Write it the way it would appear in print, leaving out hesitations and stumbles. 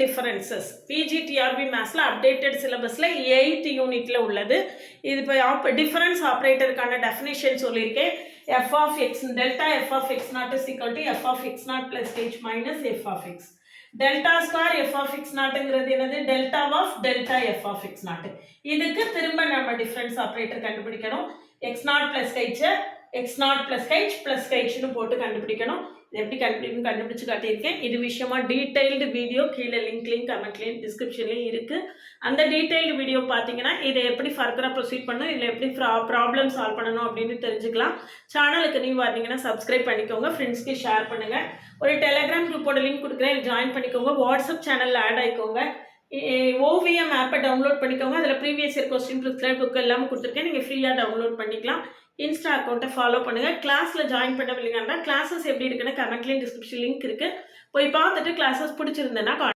Differences PGTRB மேத்ஸில் updated சிலபஸில் 8th யூனிட்டில் உள்ளது. இது இப்போ டிஃபரன்ஸ் ஆப்ரேட்டருக்கான டெஃபினேஷன் சொல்லியிருக்கேன். F of x delta f of x not is equal to f of x not plus h minus f of x. Delta square f of x நாட்டுங்கிறது என்னது? Delta of delta f of x not. இதுக்கு திரும்ப நம்ம difference operator கண்டுபிடிக்கணும். X not plus h x not plus h plus ஹெச்னு போட்டு கண்டுபிடிக்கணும். இது எப்படி கண்டுபிடிச்சு காட்டியிருக்கேன். இது விஷயமா டீடைல்டு வீடியோ கீழே லிங்க்லையும் கமெண்ட்லையும் டிஸ்கிரிப்ஷன்லையும் இருக்குது. அந்த டீடைல்டு வீடியோ பார்த்தீங்கன்னா இதை எப்படி ஃபர்தராக ப்ரொசீட் பண்ணணும், இதில் எப்படி ப்ராப்ளம் சால்வ் பண்ணணும் அப்படின்னு தெரிஞ்சுக்கலாம். சேனலுக்கு நீங்கள் பார்த்தீங்கன்னா சப்ஸ்கிரைப் பண்ணிக்கோங்க, ஃப்ரெண்ட்ஸ்க்கு ஷேர் பண்ணுங்கள். ஒரு டெலிகிராம் குரூப்போட லிங்க் கொடுக்குறேன், ஜாயின் பண்ணிக்கோங்க. வாட்ஸ்அப் சேனலில் ஆட் ஆகிக்கோங்க. ஓவிஎம் ஆப்பை டவுன்லோட் பண்ணிக்கோங்க. அதில் previous year question plus book எல்லாமே கொடுத்துருக்கேன், நீங்கள் ஃப்ரீயாக டவுன்லோட் பண்ணிக்கலாம். இன்ஸ்டா அக்கௌண்ட்டை ஃபாலோ பண்ணுங்கள். கிளாஸில் ஜாயின் பண்ணவில்லைங்கன்னா கிளாஸஸ் எப்படி இருக்குன்னு கமெண்ட்லேயும் டிஸ்கிரிப்ஷன் லிங்க் இருக்குது, போய் பார்த்துட்டு கிளாஸஸ் பிடிச்சிருந்தேன்னா